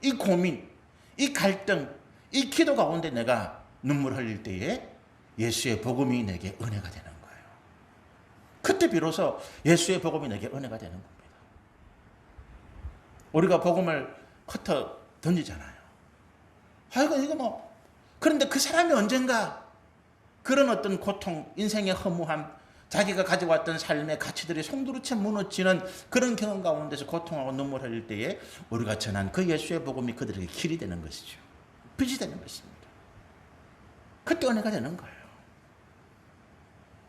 이 고민, 이 갈등, 이 기도 가운데 내가 눈물 흘릴 때에 예수의 복음이 내게 은혜가 되는 거예요. 그때 비로소 예수의 복음이 내게 은혜가 되는 겁니다. 우리가 복음을 흩어 던지잖아요. 아이고, 이거 뭐. 그런데 그 사람이 언젠가 그런 어떤 고통, 인생의 허무함, 자기가 가지고 왔던 삶의 가치들이 송두리째 무너지는 그런 경험 가운데서 고통하고 눈물 흘릴 때에 우리가 전한 그 예수의 복음이 그들에게 길이 되는 것이죠. 빛이 되는 것입니다. 그때 은혜가 되는 거예요.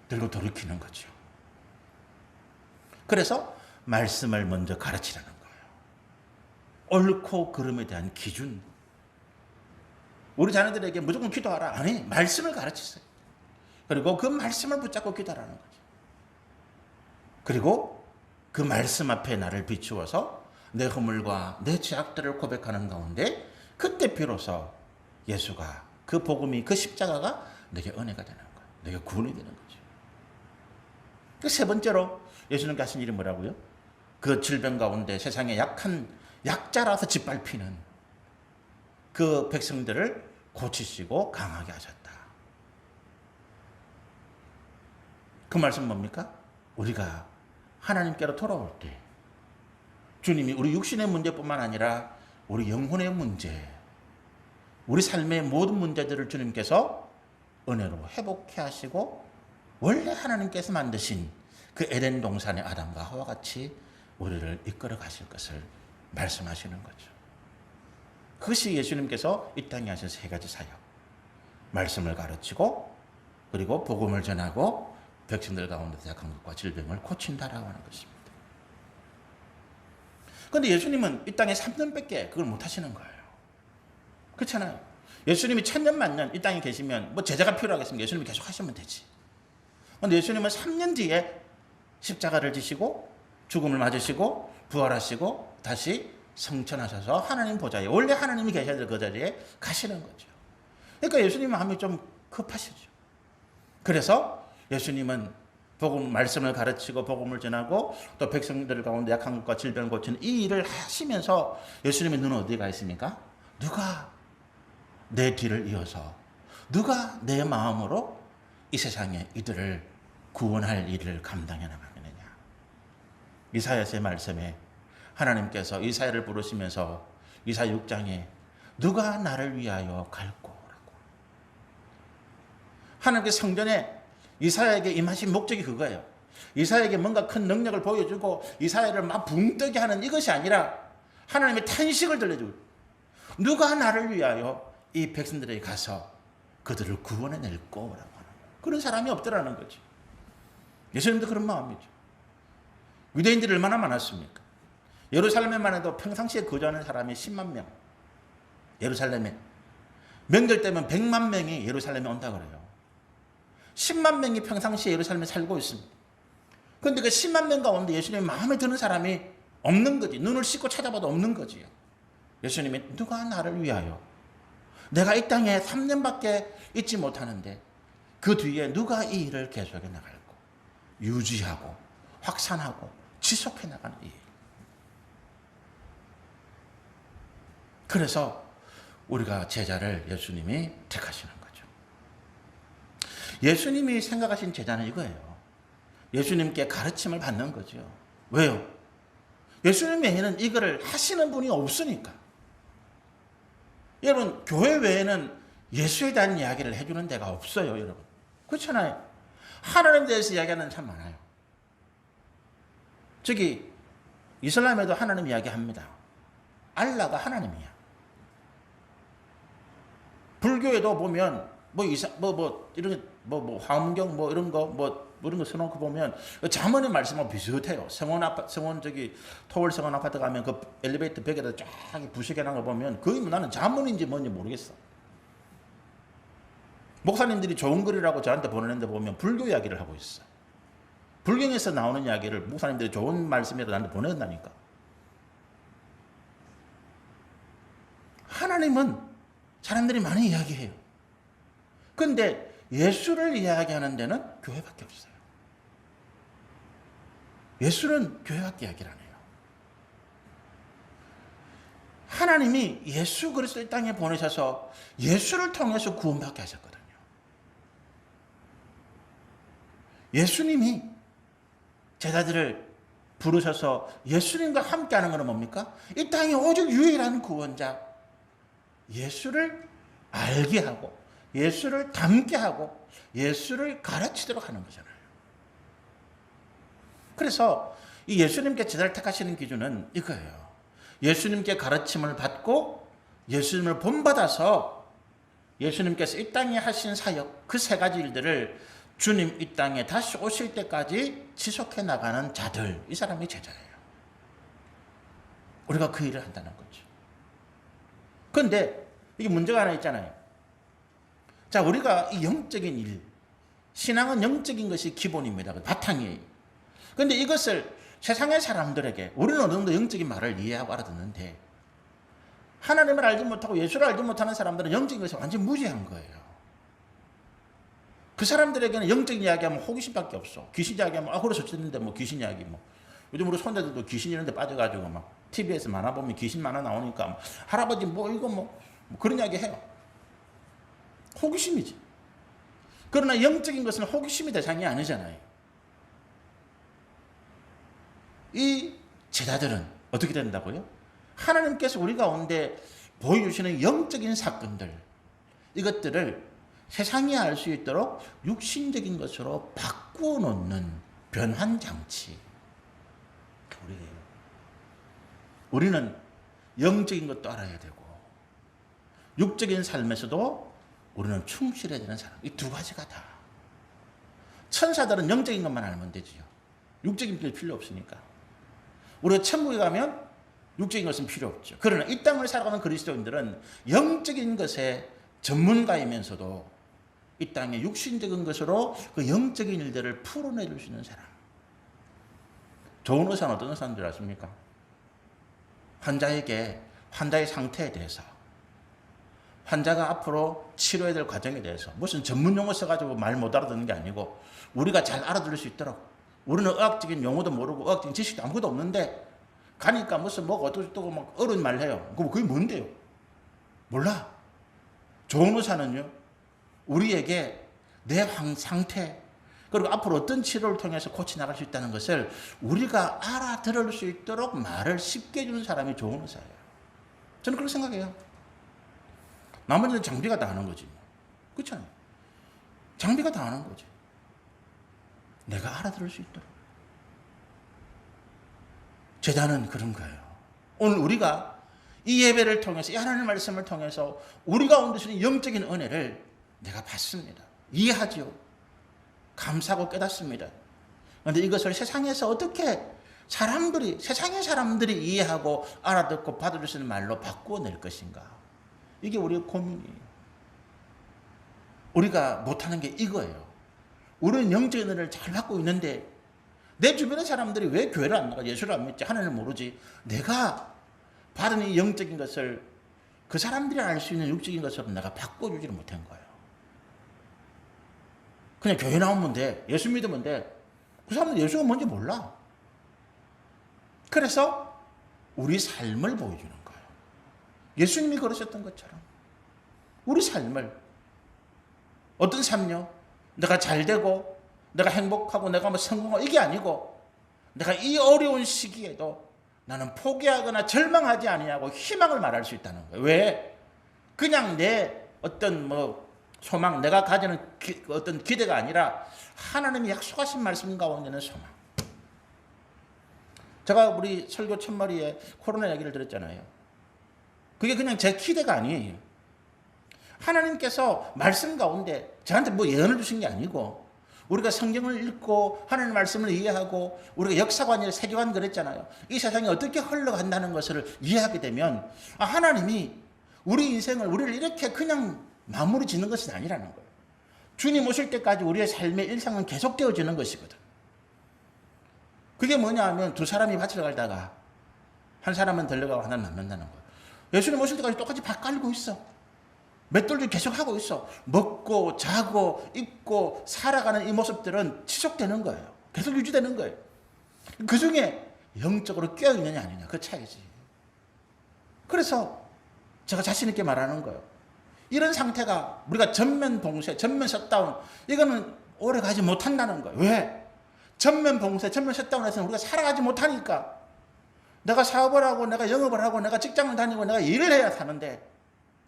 그리고 돌이키는 거죠. 그래서 말씀을 먼저 가르치라는 거예요. 옳고 그름에 대한 기준. 우리 자녀들에게 무조건 기도하라. 아니, 말씀을 가르치세요. 그리고 그 말씀을 붙잡고 기도하라는 거죠. 그리고 그 말씀 앞에 나를 비추어서 내 허물과 내 죄악들을 고백하는 가운데 그때 비로소 예수가, 그 복음이, 그 십자가가 내게 은혜가 되는 거예요. 내게 구원이 되는 거죠. 그 세 번째로 예수님께 하신 일이 뭐라고요? 그 질병 가운데 세상에 약한 약자라서 짓밟히는 그 백성들을 고치시고 강하게 하셨다. 그 말씀 뭡니까? 우리가 하나님께로 돌아올 때 주님이 우리 육신의 문제뿐만 아니라 우리 영혼의 문제, 우리 삶의 모든 문제들을 주님께서 은혜로 회복해 하시고 원래 하나님께서 만드신 그 에덴 동산의 아담과 하와 같이 우리를 이끌어 가실 것을 말씀하시는 거죠. 그것이 예수님께서 이 땅에 하신 세 가지 사역. 말씀을 가르치고, 그리고 복음을 전하고, 백성들 가운데 약한 것과 질병을 고친다라고 하는 것입니다. 그런데 예수님은 이 땅에 3년밖에 그걸 못 하시는 거예요. 그렇잖아요. 예수님이 1000년 만년 이 땅에 계시면 뭐 제자가 필요하겠습니까? 예수님이 계속 하시면 되지. 그런데 예수님은 3년 뒤에 십자가를 지시고 죽음을 맞으시고 부활하시고 다시 성천하셔서 하나님 보좌에, 원래 하나님이 계셔야 될 그 자리에 가시는 거죠. 그러니까 예수님 마음이 좀 급하시죠. 그래서 예수님은 복음 말씀을 가르치고 복음을 전하고 또 백성들 가운데 약한 것과 질병을 고치는 이 일을 하시면서 예수님의 눈은 어디에 있습니까? 누가 내 뒤를 이어서, 누가 내 마음으로 이 세상에 이들을 구원할 일을 감당해 나가느냐. 이사야서의 말씀에 하나님께서 이사야를 부르시면서 이사 6장에 누가 나를 위하여 갈꼬라고. 하나님께서 성전에 이사야에게 임하신 목적이 그거예요. 이사야에게 뭔가 큰 능력을 보여주고 이사야를 막 붕뜨게 하는 이것이 아니라 하나님의 탄식을 들려주고, 누가 나를 위하여 이 백성들에게 가서 그들을 구원해낼 거라고 하는 거예요. 그런 사람이 없더라는 거죠. 예수님도 그런 마음이죠. 유대인들이 얼마나 많았습니까? 예루살렘에만 해도 평상시에 거주하는 사람이 10만 명. 예루살렘에 명절 때면 100만 명이 예루살렘에 온다 그래요. 10만 명이 평상시에 예루살렘에 살고 있습니다. 그런데 그 10만 명 가운데 예수님이 마음에 드는 사람이 없는 거지. 눈을 씻고 찾아봐도 없는 거지요. 예수님이 누가 나를 위하여, 내가 이 땅에 3년밖에 있지 못하는데 그 뒤에 누가 이 일을 계속해 나갈고 유지하고 확산하고 지속해 나가는 일. 그래서 우리가 제자를 예수님이 택하시는 거죠. 예수님이 생각하신 제자는 이거예요. 예수님께 가르침을 받는 거죠. 왜요? 예수님 외에는 이거를 하시는 분이 없으니까. 여러분, 교회 외에는 예수에 대한 이야기를 해주는 데가 없어요, 여러분. 그렇잖아요. 하나님에 대해서 이야기하는 참 많아요. 저기 이슬람에도 하나님 이야기합니다. 알라가 하나님이야. 불교에도 보면 화엄경 이런 거 써놓고 보면 자문의 말씀하고 비슷해요. 성원 저기 토월 성원 아파트 가면 그 엘리베이터 벽에다 쫙 부식해 놓은 거 보면 거의 나는 자문인지 뭔지 모르겠어. 목사님들이 좋은 글이라고 저한테 보내는데 보면 불교 이야기를 하고 있어. 불경에서 나오는 이야기를 목사님들이 좋은 말씀이라도 나한테 보낸다니까. 하나님은 사람들이 많이 이야기해요. 그런데 예수를 이야기하는 데는 교회밖에 없어요. 예수는 교회밖에 이야기를 안 해요. 하나님이 예수 그리스도를 땅에 보내셔서 예수를 통해서 구원받게 하셨거든요. 예수님이 제자들을 부르셔서 예수님과 함께하는 것은 뭡니까? 이 땅에 오직 유일한 구원자 예수를 알게 하고 예수를 닮게 하고 예수를 가르치도록 하는 거잖아요. 그래서 이 예수님께 제자를 택하시는 기준은 이거예요. 예수님께 가르침을 받고 예수님을 본받아서 예수님께서 이 땅에 하신 사역 그 세 가지 일들을 주님 이 땅에 다시 오실 때까지 지속해 나가는 자들, 이 사람이 제자예요. 우리가 그 일을 한다는 거죠. 그런데 이게 문제가 하나 있잖아요. 자, 우리가 이 영적인 일, 신앙은 영적인 것이 기본입니다. 바탕이에요. 그런데 이것을 세상의 사람들에게 우리는 어느 정도 영적인 말을 이해하고 알아듣는데 하나님을 알지 못하고 예수를 알지 못하는 사람들은 영적인 것이 완전 무지한 거예요. 그 사람들에게는 영적인 이야기하면 호기심밖에 없어. 귀신 이야기하면 그래서 어쨌는데 귀신 이야기 요즘 우리 손자들도 귀신 이런 데 빠져가지고 TV에서 만화 보면 귀신 만화 나오니까 할아버지 이거 그런 이야기 해요. 호기심이지. 그러나 영적인 것은 호기심이 대상이 아니잖아요. 이 제자들은 어떻게 된다고요? 하나님께서 우리 가운데 보여주시는 영적인 사건들, 이것들을 세상이 알 수 있도록 육신적인 것으로 바꾸어 놓는 변환장치. 우리는 영적인 것도 알아야 되고 육적인 삶에서도 우리는 충실해야 되는 사람. 이 두 가지가 다. 천사들은 영적인 것만 알면 되지요. 육적인 게 필요 없으니까. 우리가 천국에 가면 육적인 것은 필요 없죠. 그러나 이 땅을 살아가는 그리스도인들은 영적인 것의 전문가이면서도 이 땅의 육신적인 것으로 그 영적인 일들을 풀어내줄 수 있는 사람. 좋은 의사는 어떤 의사인 줄 아십니까? 환자의 상태에 대해서, 환자가 앞으로 치료해야 될 과정에 대해서 무슨 전문 용어 써가지고 말 못 알아듣는 게 아니고 우리가 잘 알아들을 수 있도록, 우리는 의학적인 용어도 모르고 의학적인 지식도 아무것도 없는데 가니까 무슨 어쩌고 어려운 말 해요. 그럼 그게 뭔데요? 몰라. 좋은 의사는요, 우리에게 내 상태 그리고 앞으로 어떤 치료를 통해서 고쳐나갈 수 있다는 것을 우리가 알아들을 수 있도록 말을 쉽게 해주는 사람이 좋은 의사예요. 저는 그렇게 생각해요. 나머지는 장비가 다 하는 거지. 그렇잖아요. 장비가 다 하는 거지. 내가 알아들을 수 있도록. 제자는 그런 거예요. 오늘 우리가 이 예배를 통해서, 이 하나님의 말씀을 통해서 우리 가운데 있는 영적인 은혜를 내가 받습니다. 이해하지요. 감사하고 깨닫습니다. 그런데 이것을 세상에서 어떻게 세상의 사람들이 이해하고 알아듣고 받아줄 수 있는 말로 바꾸어낼 것인가. 이게 우리의 고민이에요. 우리가 못하는 게 이거예요. 우리는 영적인 은혜를 잘 받고 있는데 내 주변의 사람들이 왜 교회를 안 나가, 예수를 안 믿지, 하나님을 모르지. 내가 받은 이 영적인 것을 그 사람들이 알 수 있는 육적인 것으로 내가 바꿔주지를 못한 거예요. 그냥 교회 나오면 돼. 예수 믿으면 돼. 그 사람은 예수가 뭔지 몰라. 그래서 우리 삶을 보여주는 거예요. 예수님이 그러셨던 것처럼 우리 삶을, 어떤 삶요? 내가 잘되고 내가 행복하고 내가 뭐 성공하고 이게 아니고, 내가 이 어려운 시기에도 나는 포기하거나 절망하지 아니하고 희망을 말할 수 있다는 거예요. 왜? 그냥 내 어떤 뭐 소망, 내가 가지는 어떤 기대가 아니라 하나님이 약속하신 말씀 가운데는 소망. 제가 우리 설교 첫머리에 코로나 얘기를 들었잖아요. 그게 그냥 제 기대가 아니에요. 하나님께서 말씀 가운데 저한테 뭐 예언을 주신 게 아니고, 우리가 성경을 읽고 하나님의 말씀을 이해하고 우리가 역사관이나 세계관 그랬잖아요. 이 세상이 어떻게 흘러간다는 것을 이해하게 되면 하나님이 우리 인생을, 우리를 이렇게 그냥 마무리 짓는 것은 아니라는 거예요. 주님 오실 때까지 우리의 삶의 일상은 계속되어지는 것이거든. 그게 뭐냐 하면 두 사람이 밭을 갈다가 한 사람은 들려가고 하나는 남는다는 거예요. 예수님 오실 때까지 똑같이 밭 갈고 있어. 맷돌도 계속 하고 있어. 먹고 자고 입고 살아가는 이 모습들은 지속되는 거예요. 계속 유지되는 거예요. 그 중에 영적으로 깨어있느냐 아니냐, 그 차이지. 그래서 제가 자신 있게 말하는 거예요. 이런 상태가 우리가 전면 봉쇄, 전면 셧다운, 이거는 오래 가지 못한다는 거예요. 왜? 전면 봉쇄, 전면 셧다운에서는 우리가 살아가지 못하니까. 내가 사업을 하고 내가 영업을 하고 내가 직장을 다니고 내가 일을 해야 사는데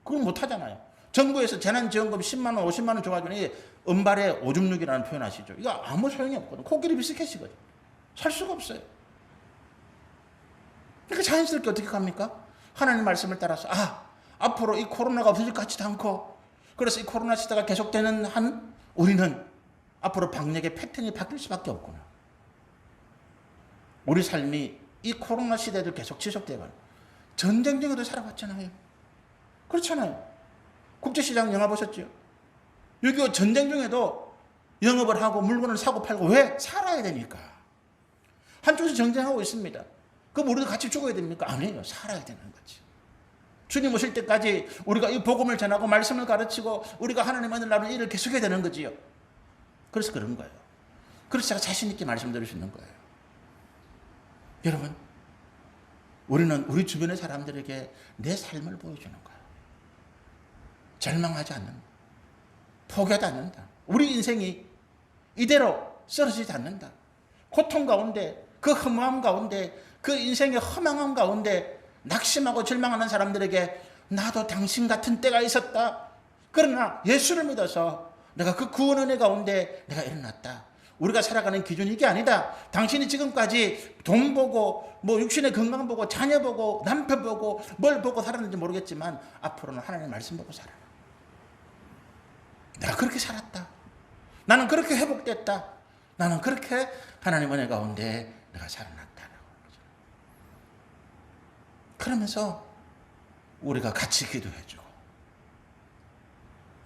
그걸 못하잖아요. 정부에서 재난지원금 10만 원, 50만 원 줘가지고 이 은발의 오줌누기라는 표현 아시죠? 이거 아무 소용이 없거든. 코끼리 비스켓이거든. 살 수가 없어요. 그러니까 자연스럽게 어떻게 갑니까? 하나님 말씀을 따라서 앞으로 이 코로나가 없어질 것 같지도 않고, 그래서 이 코로나 시대가 계속되는 한 우리는 앞으로 방역의 패턴이 바뀔 수밖에 없구나. 우리 삶이 이 코로나 시대도 계속 지속되고, 전쟁 중에도 살아봤잖아요. 그렇잖아요. 국제시장 영화 보셨죠? 6.25 전쟁 중에도 영업을 하고 물건을 사고 팔고, 왜? 살아야 되니까. 한쪽에서 전쟁하고 있습니다. 그럼 우리도 같이 죽어야 됩니까? 아니에요. 살아야 되는 거지. 주님 오실 때까지 우리가 이 복음을 전하고 말씀을 가르치고 우리가 하나님 은혜를 나누는 일을 계속해야 되는 거지요. 그래서 그런 거예요. 그래서 제가 자신 있게 말씀드릴 수 있는 거예요. 여러분, 우리는 우리 주변의 사람들에게 내 삶을 보여주는 거예요. 절망하지 않는다. 포기하지 않는다. 우리 인생이 이대로 쓰러지지 않는다. 고통 가운데, 그 허무함 가운데, 그 인생의 허망함 가운데 낙심하고 절망하는 사람들에게 나도 당신 같은 때가 있었다. 그러나 예수를 믿어서 내가 그 구원 은혜 가운데 내가 일어났다. 우리가 살아가는 기준이 이게 아니다. 당신이 지금까지 돈 보고 뭐 육신의 건강 보고 자녀 보고 남편 보고 뭘 보고 살았는지 모르겠지만 앞으로는 하나님의 말씀 보고 살아. 내가 그렇게 살았다. 나는 그렇게 회복됐다. 나는 그렇게 하나님 은혜 가운데 내가 살아났다. 그러면서 우리가 같이 기도해주고,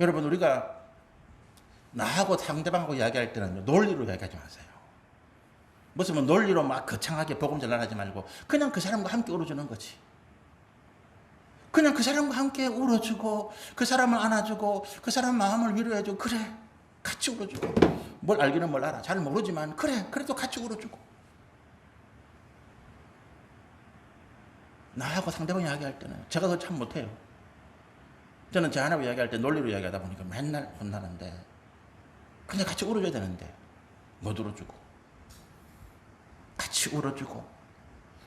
여러분, 우리가 나하고 상대방하고 이야기할 때는 논리로 이야기하지 마세요. 무슨 뭐 논리로 막 거창하게 복음 전달하지 말고 그냥 그 사람과 함께 울어주는 거지. 그냥 그 사람과 함께 울어주고 그 사람을 안아주고 그 사람 마음을 위로해주고, 그래 같이 울어주고, 뭘 알기는 뭘 알아, 잘 모르지만 그래 그래도 같이 울어주고. 나하고 상대방 이야기할 때는 제가 그거 참 못해요. 저는 제 하나하고 이야기할 때 논리로 이야기하다 보니까 맨날 혼나는데, 그냥 같이 울어줘야 되는데 못 울어주고, 같이 울어주고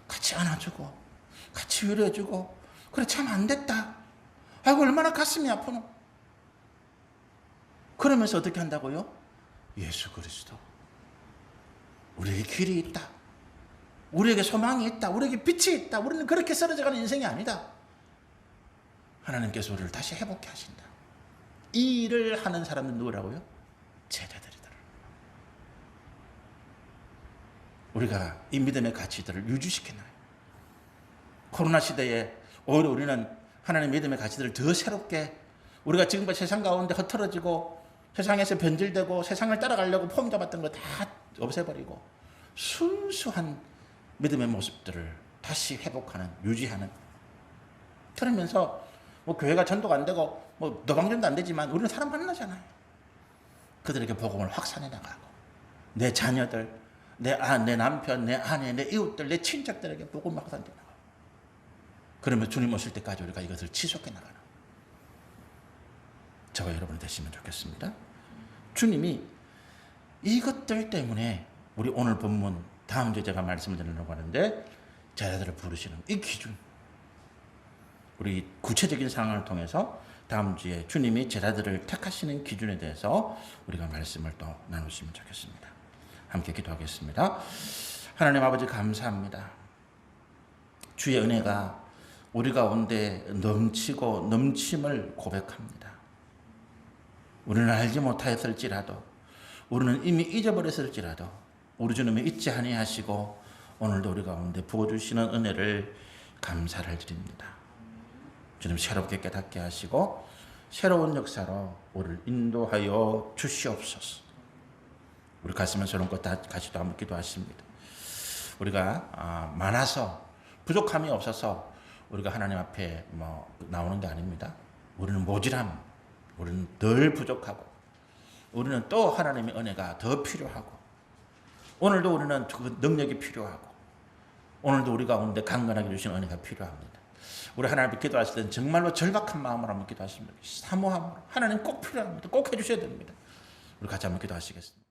같이 안아주고 같이 위로해주고, 그래 참 안됐다. 아이고 얼마나 가슴이 아프노. 그러면서 어떻게 한다고요? 예수 그리스도, 우리에게 길이 있다, 우리에게 소망이 있다, 우리에게 빛이 있다, 우리는 그렇게 쓰러져가는 인생이 아니다. 하나님께서 우리를 다시 회복해 하신다. 이 일을 하는 사람은 누구라고요? 제자들이다. 우리가 이 믿음의 가치들을 유지시켜놔요. 코로나 시대에 오히려 우리는 하나님의 믿음의 가치들을 더 새롭게, 우리가 지금까지 세상 가운데 흐트러지고 세상에서 변질되고 세상을 따라가려고 폼 잡았던 거 다 없애버리고 순수한 믿음의 모습들을 다시 회복하는, 유지하는. 그러면서 뭐 교회가 전도가 안 되고 뭐 노방전도 안 되지만 우리는 사람 만나잖아요. 그들에게 복음을 확산해 나가고, 내 자녀들, 내 남편, 내 아내, 내 이웃들, 내 친척들에게 복을 막 던져나가. 그러면 주님 오실 때까지 우리가 이것을 지속해 나가는 저와 여러분 되시면 좋겠습니다. 주님이 이것들 때문에 우리 오늘 본문 다음 주에 제가 말씀을 드리려고 하는데 제자들을 부르시는 이 기준, 우리 구체적인 상황을 통해서 다음 주에 주님이 제자들을 택하시는 기준에 대해서 우리가 말씀을 또 나누시면 좋겠습니다. 함께 기도하겠습니다. 하나님 아버지 감사합니다. 주의 은혜가 우리 가운데 넘치고 넘침을 고백합니다. 우리는 알지 못하였을지라도, 우리는 이미 잊어버렸을지라도 우리 주님이 잊지 아니하시고 오늘도 우리 가운데 부어주시는 은혜를 감사를 드립니다. 주님 새롭게 깨닫게 하시고 새로운 역사로 우리를 인도하여 주시옵소서. 우리 가슴에 서는 것 다 같이도 한번 기도하십니다. 우리가 많아서 부족함이 없어서 우리가 하나님 앞에 나오는 게 아닙니다. 우리는 모질함, 우리는 늘 부족하고 우리는 또 하나님의 은혜가 더 필요하고 오늘도 우리는 그 능력이 필요하고 오늘도 우리 가운데 강건하게 주신 은혜가 필요합니다. 우리 하나님 앞에 기도하실 때는 정말로 절박한 마음으로 한번 기도하십니다. 사모함으로 하나님 꼭 필요합니다. 꼭 해주셔야 됩니다. 우리 같이 한번 기도하시겠습니다.